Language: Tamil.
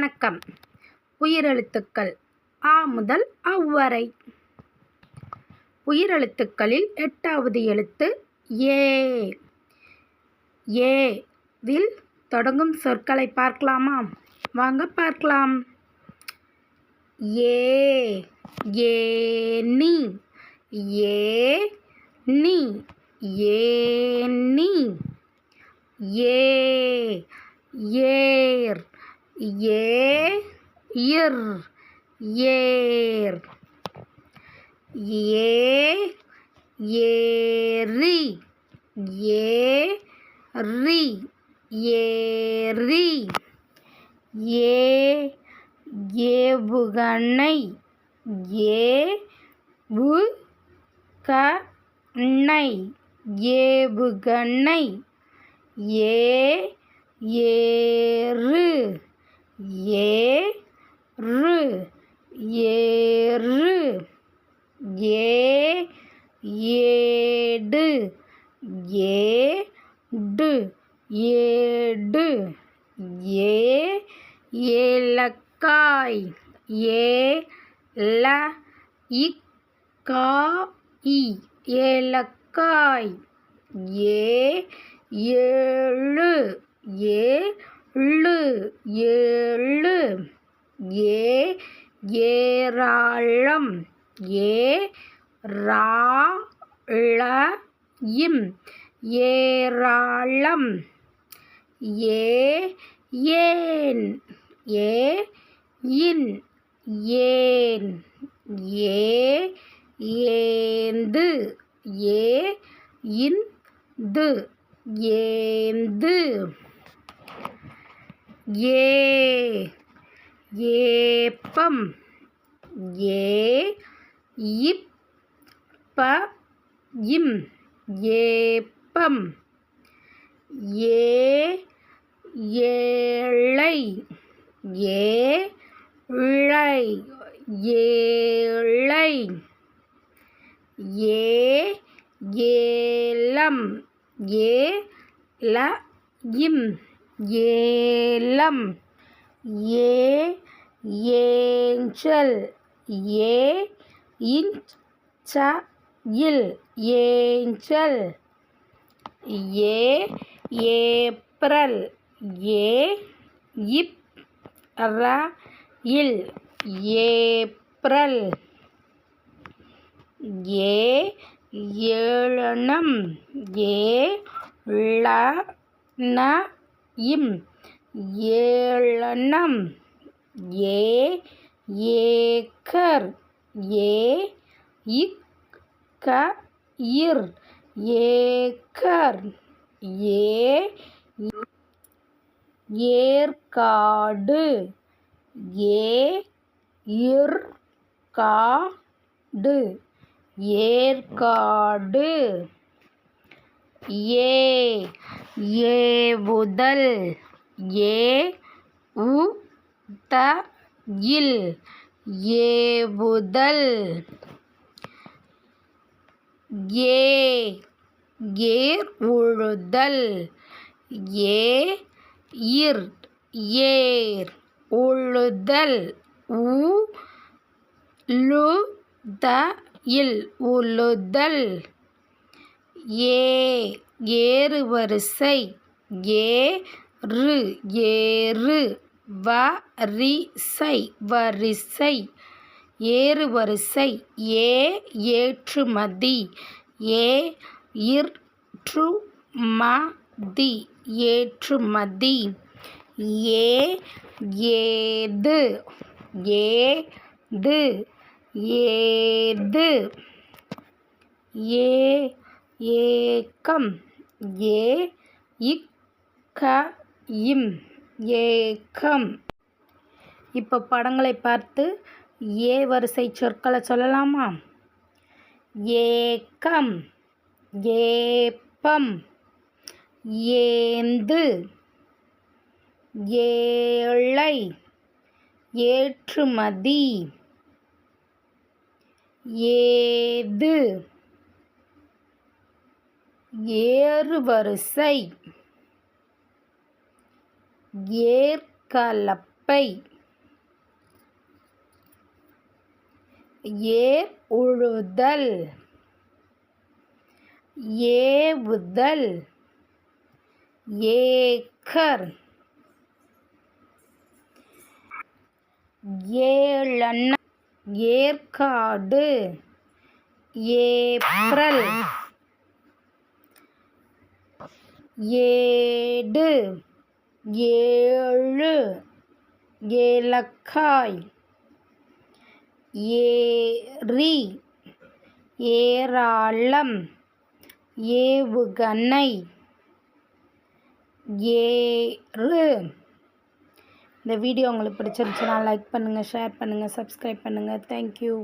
வணக்கம். உயிரெழுத்துக்கள் ஆ முதல் அவ் வரை. உயிரெழுத்துக்களில் 8வது எழுத்து ஏ. ஏ வில் தொடங்கும் சொற்களை பார்க்கலாமா? வாங்க பார்க்கலாம். ஏ ஏனி, ஏனி, ஏனி. ஏ ஏர், ஏர், ஏர். ஏ ஏரி, ஏரி, ஏரி. ஏ ஏவுகணை, ஏவுகணை, ஏவுகணை. ஏ ஏறு, ஏறு, ஏறு. ஏ ஏடு, ஏடு, ஏடு. ஏ ஏலக்காய், ஏலக்காய், ஏலக்காய். ஏ ஏழு, ஏழு, ஏழு. ஏ ஏராளம், ஏராளம், ஏராளம். ஏ ஏன், ஏன், ஏன். ஏ ஏந்து, ஏந்து, ஏந்து. ஏ ஏப்பம், ஏப்பம், ஏப்பம். ஏ ஏழை, ஏழை, ஏழை. ஏ ஏலம், ஏலம், ஏலம். ஏ ஏஞ்சல், ஏஞ்சல், ஏஞ்சல். ஏ ஏப்ரல், ஏப்ரல், ஏப்ரல். ஏ ஏளனம், ஏளனம், ஏளனம். ஏ ஏக்கர், ஏக்கர், ஏக்கர். ஏ ஏற்காடு, ஏற்காடு, ஏற்காடு. ஏ ஏவுதல், ஏவுதல், ஏவுதல். ஏ ஏர் உழுதல், ஏர், ஏர், உழுதல். உழுதல், உழுதல். ஏ ஏறுவரிசை, ஏறு, ஏறு. வரிசை, வரிசை, ஏறுவரிசை. ஏ ஏற்றுமதி, ஏற்றுமதி, ஏற்றுமதி. ஏ ஏது, ஏது, ஏது. ஏ ஏக்கம், ஏக்கம், ஏக்கம். இப்போ படங்களை பார்த்து ஏ வரிசை சொற்களை சொல்லலாமா? ஏக்கம், ஏப்பம், ஏந்து, ஏழை, ஏற்றுமதி, ஏது, ஏறுவரிசை, ஏற்கலப்பை, ஏர் உழுதல் ஏவுதல் ஏக்கர் ஏளன ஏற்காடு ஏப்ரல் ஏடு ஏழு ஏலக்காய் ஏரி ஏராளம் ஏவுகணை ஏறு. இந்த வீடியோ உங்களுக்கு பிடிச்சிருந்துச்சுன்னா லைக் பண்ணுங்கள், ஷேர் பண்ணுங்கள், சப்ஸ்கிரைப் பண்ணுங்கள். தேங்க்யூ.